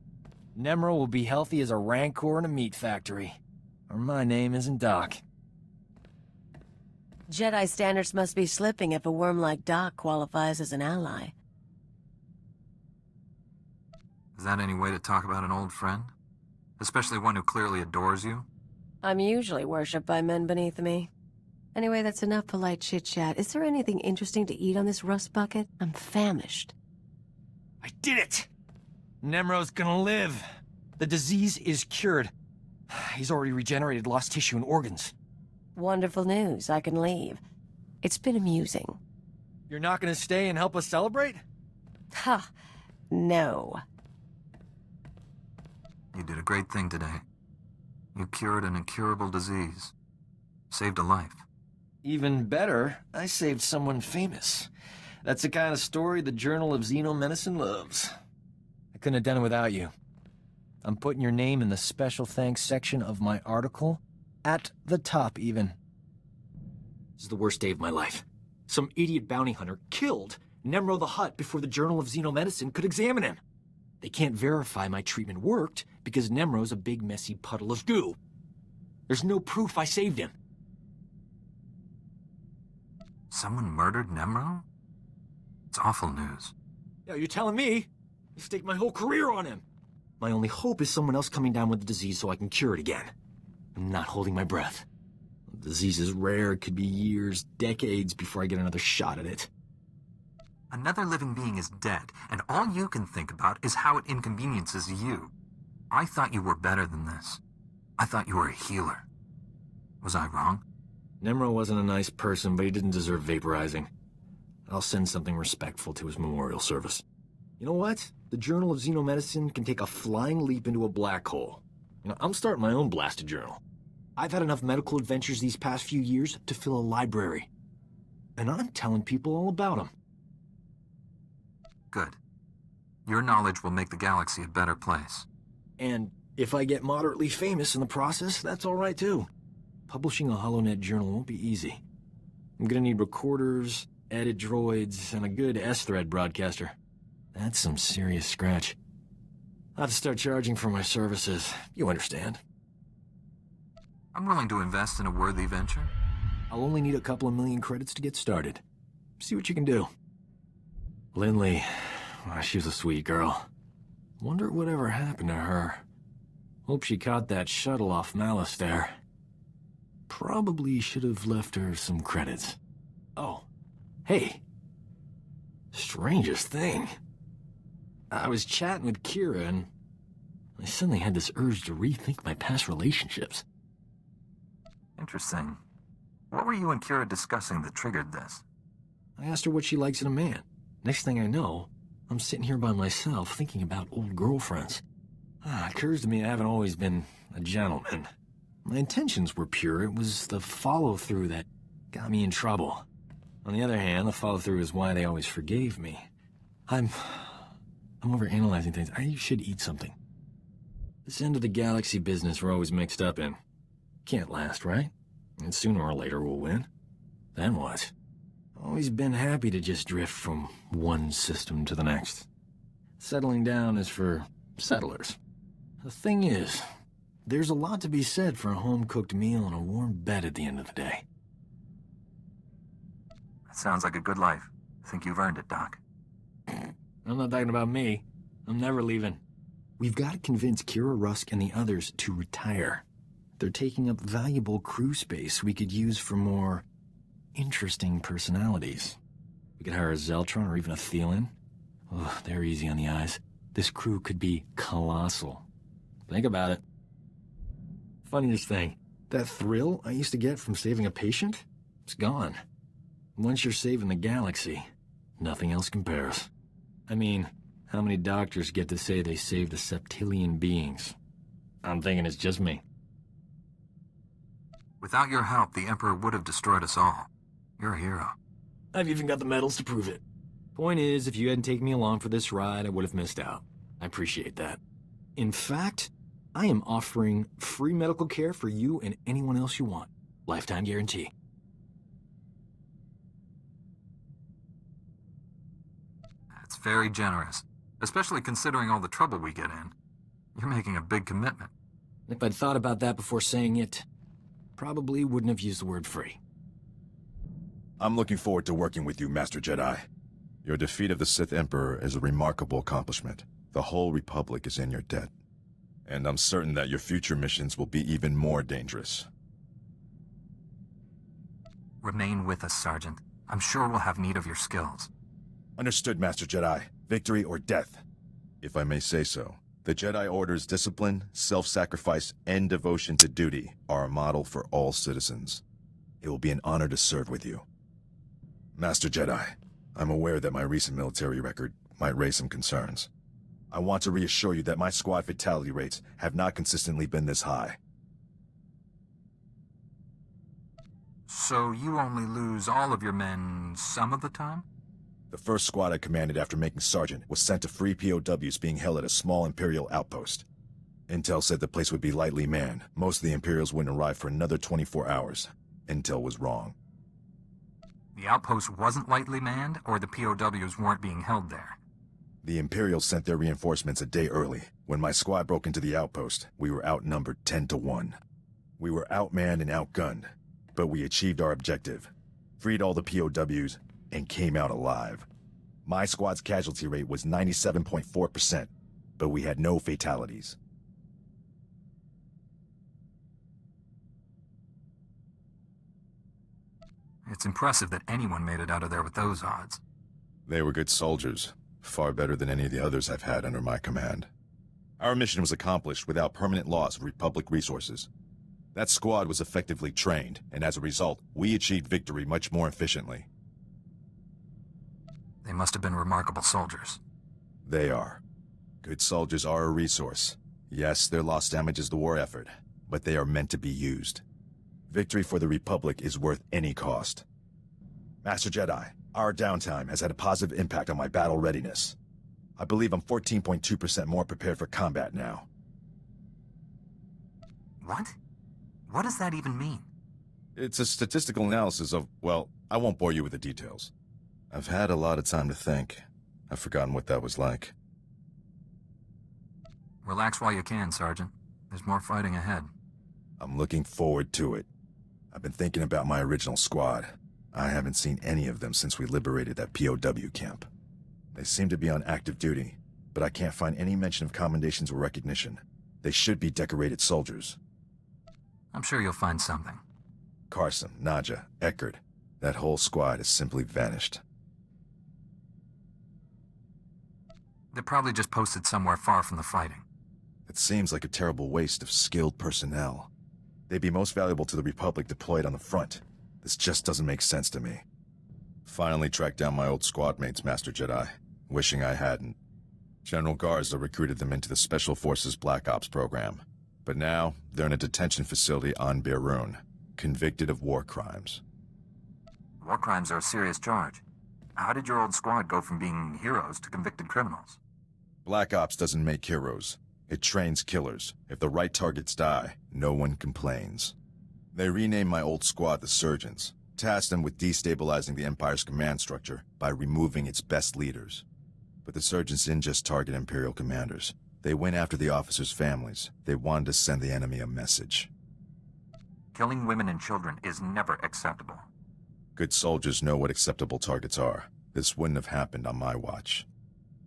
Nemro will be healthy as a rancor in a meat factory. Or my name isn't Doc. Jedi standards must be slipping if a worm like Doc qualifies as an ally. Is that any way to talk about an old friend? Especially one who clearly adores you? I'm usually worshipped by men beneath me. Anyway, that's enough polite chit-chat. Is there anything interesting to eat on this rust bucket? I'm famished. I did it! Nemro's gonna live. The disease is cured. He's already regenerated lost tissue and organs. Wonderful news. I can leave. It's been amusing. You're not gonna stay and help us celebrate? Ha! No. You did a great thing today. You cured an incurable disease. Saved a life. Even better, I saved someone famous. That's the kind of story the Journal of Xenomedicine loves. I couldn't have done it without you. I'm putting your name in the special thanks section of my article. At the top, even. This is the worst day of my life. Some idiot bounty hunter killed Nemro the Hutt before the Journal of Xenomedicine could examine him. They can't verify my treatment worked because Nemro's a big messy puddle of goo. There's no proof I saved him. Someone murdered Nemro? It's awful news. Yeah, you're telling me? I staked my whole career on him. My only hope is someone else coming down with the disease so I can cure it again. I'm not holding my breath. The disease is rare. It could be years, decades before I get another shot at it. Another living being is dead, and all you can think about is how it inconveniences you. I thought you were better than this. I thought you were a healer. Was I wrong? Nemro wasn't a nice person, but he didn't deserve vaporizing. I'll send something respectful to his memorial service. You know what? The Journal of Xenomedicine can take a flying leap into a black hole. I'm starting my own blasted journal. I've had enough medical adventures these past few years to fill a library. And I'm telling people all about them. Good. Your knowledge will make the galaxy a better place. And if I get moderately famous in the process, that's all right too. Publishing a HoloNet journal won't be easy. I'm gonna need recorders, edit droids, and a good S-thread broadcaster. That's some serious scratch. I'll have to start charging for my services. You understand. I'm willing to invest in a worthy venture. I'll only need a couple of million credits to get started. See what you can do. Lindley, she was a sweet girl. Wonder whatever happened to her. Hope she caught that shuttle off Malice there. Probably should have left her some credits. Oh, hey. Strangest thing. I was chatting with Kira and I suddenly had this urge to rethink my past relationships. Interesting. What were you and Kira discussing that triggered this? I asked her what she likes in a man. Next thing I know, I'm sitting here by myself thinking about old girlfriends. It occurs to me I haven't always been a gentleman. My intentions were pure, it was the follow-through that got me in trouble. On the other hand, the follow-through is why they always forgave me. I'm overanalyzing things. I should eat something. This end of the galaxy business we're always mixed up in. Can't last, right? And sooner or later we'll win. Then what? Always been happy to just drift from one system to the next. Settling down is for settlers. The thing is, there's a lot to be said for a home-cooked meal and a warm bed at the end of the day. That sounds like a good life. I think you've earned it, Doc. I'm not talking about me. I'm never leaving. We've got to convince Kira, Rusk, and the others to retire. They're taking up valuable crew space we could use for more interesting personalities. We could hire a Zeltron or even a Thelan. Oh, they're easy on the eyes. This crew could be colossal. Think about it. Funniest thing, that thrill I used to get from saving a patient, it's gone. Once you're saving the galaxy, nothing else compares. I mean, how many doctors get to say they saved a septillion beings? I'm thinking it's just me. Without your help, the Emperor would have destroyed us all. You're a hero. I've even got the medals to prove it. Point is, if you hadn't taken me along for this ride, I would have missed out. I appreciate that. In fact, I am offering free medical care for you and anyone else you want. Lifetime guarantee. That's very generous, especially considering all the trouble we get in. You're making a big commitment. If I'd thought about that before saying it, probably wouldn't have used the word free. I'm looking forward to working with you, Master Jedi. Your defeat of the Sith Emperor is a remarkable accomplishment. The whole Republic is in your debt. And I'm certain that your future missions will be even more dangerous. Remain with us, Sergeant. I'm sure we'll have need of your skills. Understood, Master Jedi. Victory or death. If I may say so, the Jedi Order's discipline, self-sacrifice, and devotion to duty are a model for all citizens. It will be an honor to serve with you. Master Jedi, I'm aware that my recent military record might raise some concerns. I want to reassure you that my squad fatality rates have not consistently been this high. So you only lose all of your men some of the time? The first squad I commanded after making Sergeant was sent to free POWs being held at a small Imperial outpost. Intel said the place would be lightly manned. Most of the Imperials wouldn't arrive for another 24 hours. Intel was wrong. The outpost wasn't lightly manned, or the POWs weren't being held there? The Imperials sent their reinforcements a day early. When my squad broke into the outpost, we were outnumbered 10-1. We were outmanned and outgunned, but we achieved our objective, freed all the POWs, and came out alive. My squad's casualty rate was 97.4%, but we had no fatalities. It's impressive that anyone made it out of there with those odds. They were good soldiers, far better than any of the others I've had under my command. Our mission was accomplished without permanent loss of Republic resources. That squad was effectively trained, and as a result, we achieved victory much more efficiently. They must have been remarkable soldiers. They are. Good soldiers are a resource. Yes, their loss damages the war effort, but they are meant to be used. Victory for the Republic is worth any cost. Master Jedi, our downtime has had a positive impact on my battle readiness. I believe I'm 14.2% more prepared for combat now. What? What does that even mean? It's a statistical analysis of, well, I won't bore you with the details. I've had a lot of time to think. I've forgotten what that was like. Relax while you can, Sergeant. There's more fighting ahead. I'm looking forward to it. I've been thinking about my original squad. I haven't seen any of them since we liberated that POW camp. They seem to be on active duty, but I can't find any mention of commendations or recognition. They should be decorated soldiers. I'm sure you'll find something. Carsen, Nadja, Eckert. That whole squad has simply vanished. They're probably just posted somewhere far from the fighting. It seems like a terrible waste of skilled personnel. They'd be most valuable to the Republic deployed on the front. This just doesn't make sense to me. Finally tracked down my old squad mates, Master Jedi. Wishing I hadn't. General Garza recruited them into the Special Forces Black Ops program. But now, they're in a detention facility on Beirun, convicted of war crimes. War crimes are a serious charge. How did your old squad go from being heroes to convicted criminals? Black Ops doesn't make heroes. It trains killers. If the right targets die, no one complains. They renamed my old squad the Surgeons, tasked them with destabilizing the Empire's command structure by removing its best leaders. But the Surgeons didn't just target Imperial commanders. They went after the officers' families. They wanted to send the enemy a message. Killing women and children is never acceptable. Good soldiers know what acceptable targets are. This wouldn't have happened on my watch.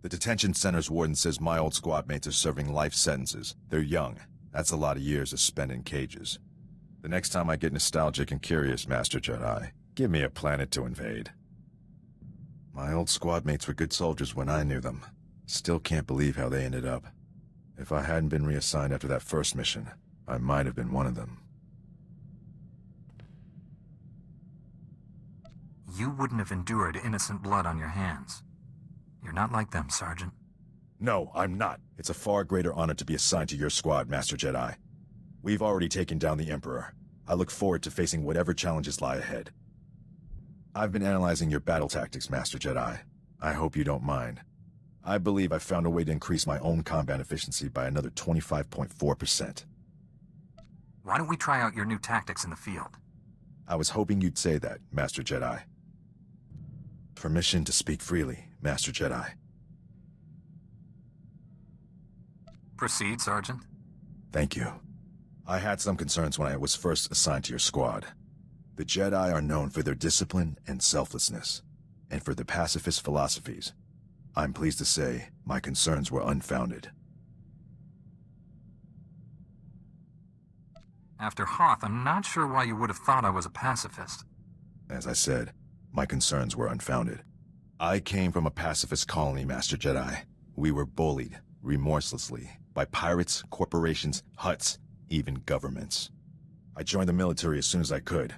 The detention center's warden says my old squad mates are serving life sentences. They're young. That's a lot of years to spend in cages. The next time I get nostalgic and curious, Master Jedi, give me a planet to invade. My old squad mates were good soldiers when I knew them. Still can't believe how they ended up. If I hadn't been reassigned after that first mission, I might have been one of them. You wouldn't have endured innocent blood on your hands. You're not like them, Sergeant. No, I'm not. It's a far greater honor to be assigned to your squad, Master Jedi. We've already taken down the Emperor. I look forward to facing whatever challenges lie ahead. I've been analyzing your battle tactics, Master Jedi. I hope you don't mind. I believe I've found a way to increase my own combat efficiency by another 25.4%. Why don't we try out your new tactics in the field? I was hoping you'd say that, Master Jedi. Permission to speak freely, Master Jedi. Proceed, Sergeant. Thank you. I had some concerns when I was first assigned to your squad. The Jedi are known for their discipline and selflessness, and for their pacifist philosophies. I'm pleased to say my concerns were unfounded. After Hoth, I'm not sure why you would have thought I was a pacifist. As I said, my concerns were unfounded. I came from a pacifist colony, Master Jedi. We were bullied, remorselessly, by pirates, corporations, Hutts, even governments. I joined the military as soon as I could.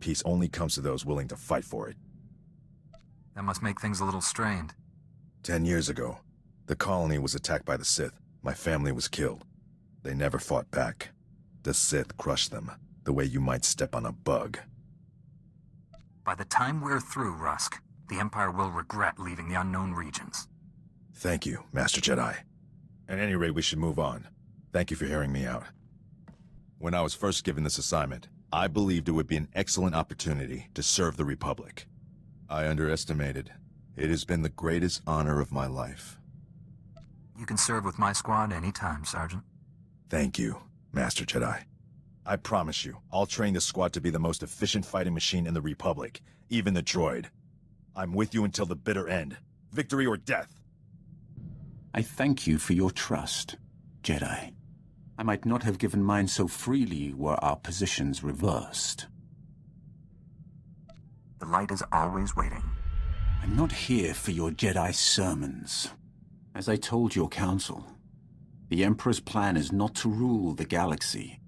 Peace only comes to those willing to fight for it. That must make things a little strained. 10 years ago, the colony was attacked by the Sith. My family was killed. They never fought back. The Sith crushed them, the way you might step on a bug. By the time we're through, Rusk, the Empire will regret leaving the unknown regions. Thank you, Master Jedi. At any rate, we should move on. Thank you for hearing me out. When I was first given this assignment, I believed it would be an excellent opportunity to serve the Republic. I underestimated. It has been the greatest honor of my life. You can serve with my squad anytime, Sergeant. Thank you, Master Jedi. I promise you, I'll train this squad to be the most efficient fighting machine in the Republic, even the droid. I'm with you until the bitter end. Victory or death. I thank you for your trust, Jedi. I might not have given mine so freely were our positions reversed. The light is always waiting. I'm not here for your Jedi sermons. As I told your council, the Emperor's plan is not to rule the galaxy,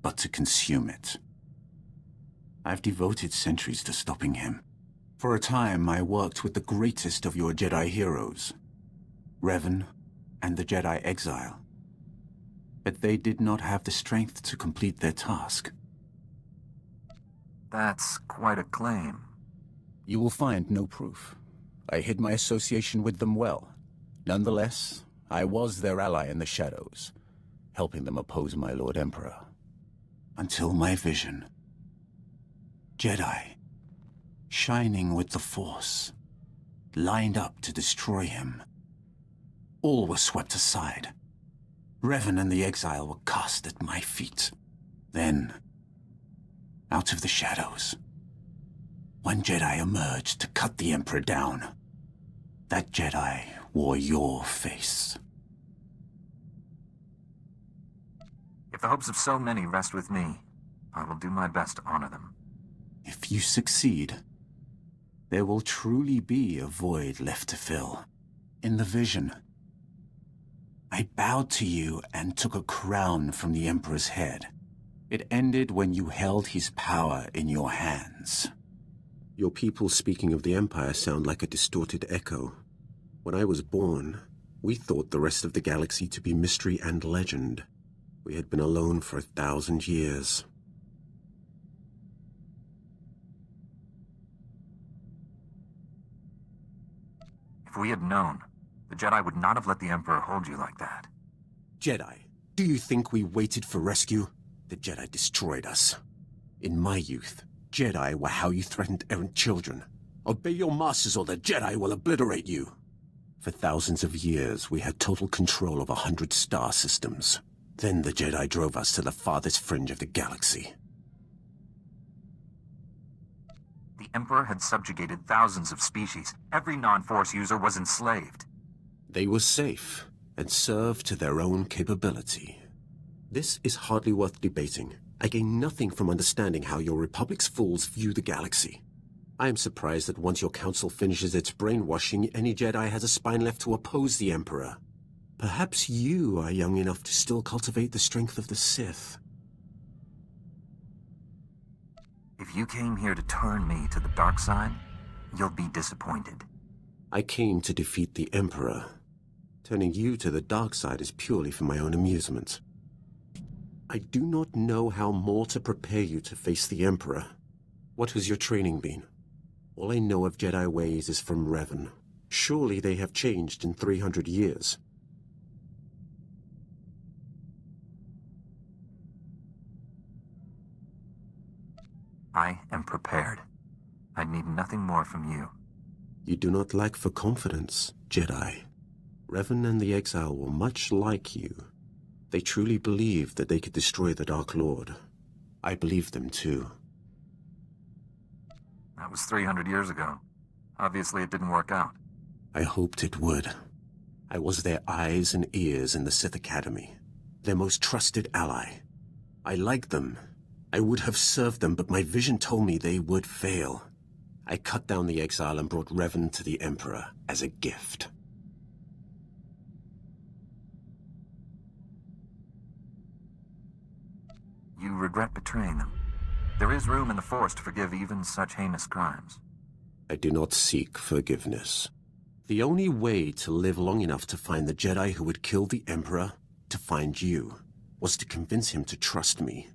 but to consume it. I've devoted centuries to stopping him. For a time, I worked with the greatest of your Jedi heroes, Revan and the Jedi Exile. But they did not have the strength to complete their task. That's quite a claim. You will find no proof. I hid my association with them well. Nonetheless, I was their ally in the shadows, helping them oppose my Lord Emperor. Until my vision. Jedi, shining with the Force, lined up to destroy him. All was swept aside. Revan and the Exile were cast at my feet. Then, out of the shadows, one Jedi emerged to cut the Emperor down. That Jedi wore your face. If the hopes of so many rest with me, I will do my best to honor them. If you succeed, there will truly be a void left to fill. In the vision, I bowed to you and took a crown from the Emperor's head. It ended when you held his power in your hands. Your people speaking of the Empire sound like a distorted echo. When I was born, we thought the rest of the galaxy to be mystery and legend. We had been alone for 1,000 years. If we had known, the Jedi would not have let the Emperor hold you like that. Jedi, do you think we waited for rescue? The Jedi destroyed us. In my youth, Jedi were how you threatened errant children. Obey your masters or the Jedi will obliterate you. For thousands of years, we had total control of 100 star systems. Then the Jedi drove us to the farthest fringe of the galaxy. The Emperor had subjugated thousands of species. Every non-Force user was enslaved. They were safe and served to their own capability. This is hardly worth debating. I gain nothing from understanding how your Republic's fools view the galaxy. I am surprised that once your council finishes its brainwashing, any Jedi has a spine left to oppose the Emperor. Perhaps you are young enough to still cultivate the strength of the Sith. If you came here to turn me to the dark side, you'll be disappointed. I came to defeat the Emperor. Turning you to the dark side is purely for my own amusement. I do not know how more to prepare you to face the Emperor. What has your training been? All I know of Jedi ways is from Revan. Surely they have changed in 300 years. I am prepared. I need nothing more from you. You do not lack for confidence, Jedi. Revan and the Exile were much like you. They truly believed that they could destroy the Dark Lord. I believed them too. That was 300 years ago. Obviously it didn't work out. I hoped it would. I was their eyes and ears in the Sith Academy. Their most trusted ally. I liked them. I would have served them, but my vision told me they would fail. I cut down the Exile and brought Revan to the Emperor as a gift. You regret betraying them. There is room in the Force to forgive even such heinous crimes. I do not seek forgiveness. The only way to live long enough to find the Jedi who would kill the Emperor, to find you, was to convince him to trust me.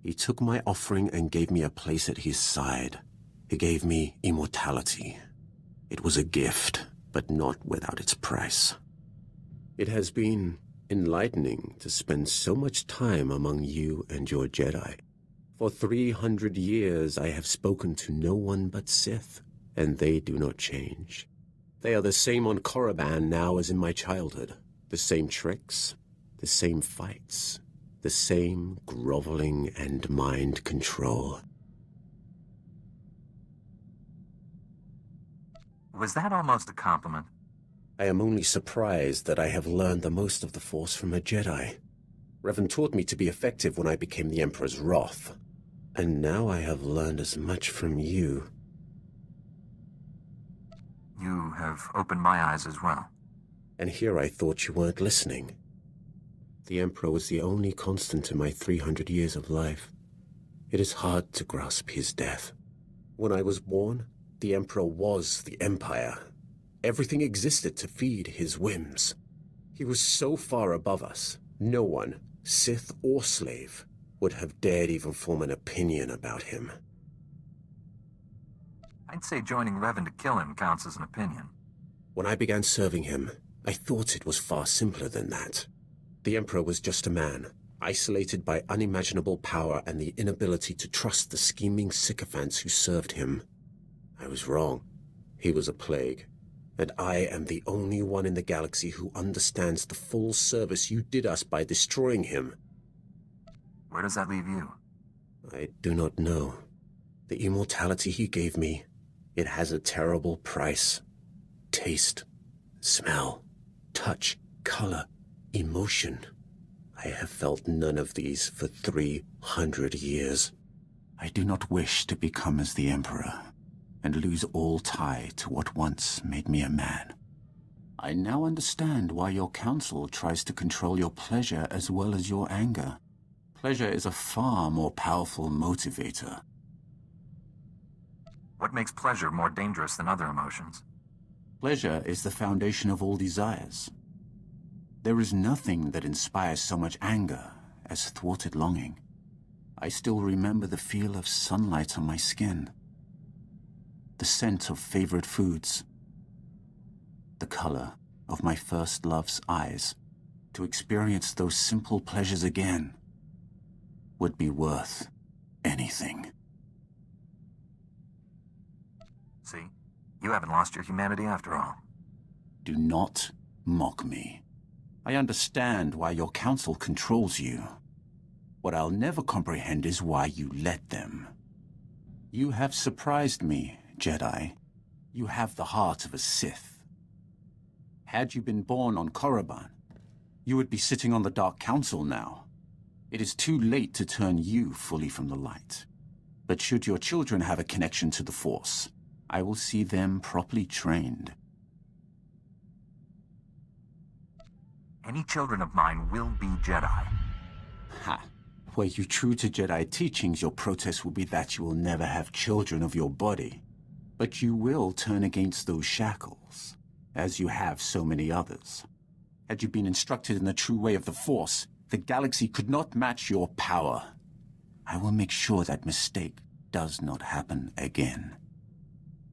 He took my offering and gave me a place at his side. He gave me immortality. It was a gift, but not without its price. It has been enlightening to spend so much time among you and your Jedi. For 300 years I have spoken to no one but Sith, and they do not change. They are the same on Korriban now as in my childhood. The same tricks, the same fights, the same groveling and mind control. Was that almost a compliment? I am only surprised that I have learned the most of the Force from a Jedi. Revan taught me to be effective when I became the Emperor's wrath. And now I have learned as much from you. You have opened my eyes as well. And here I thought you weren't listening. The Emperor was the only constant in my 300 years of life. It is hard to grasp his death. When I was born, the Emperor was the Empire. Everything existed to feed his whims. He was so far above us, no one, Sith or slave, would have dared even form an opinion about him. I'd say joining Revan to kill him counts as an opinion. When I began serving him, I thought it was far simpler than that. The Emperor was just a man, isolated by unimaginable power and the inability to trust the scheming sycophants who served him. I was wrong. He was a plague. And I am the only one in the galaxy who understands the full service you did us by destroying him. Where does that leave you? I do not know. The immortality he gave me, it has a terrible price. Taste, smell, touch, color, emotion. I have felt none of these for 300 years. I do not wish to become as the Emperor, and lose all tie to what once made me a man. I now understand why your council tries to control your pleasure as well as your anger. Pleasure is a far more powerful motivator. What makes pleasure more dangerous than other emotions? Pleasure is the foundation of all desires. There is nothing that inspires so much anger as thwarted longing. I still remember the feel of sunlight on my skin, the scent of favorite foods, the color of my first love's eyes. To experience those simple pleasures again would be worth anything. See? You haven't lost your humanity after all. Do not mock me. I understand why your council controls you. What I'll never comprehend is why you let them. You have surprised me, Jedi. You have the heart of a Sith. Had you been born on Korriban, you would be sitting on the Dark Council now. It is too late to turn you fully from the light. But should your children have a connection to the Force, I will see them properly trained. Any children of mine will be Jedi. Ha! Were you true to Jedi teachings, your protest will be that you will never have children of your body. But you will turn against those shackles, as you have so many others. Had you been instructed in the true way of the Force, the galaxy could not match your power. I will make sure that mistake does not happen again.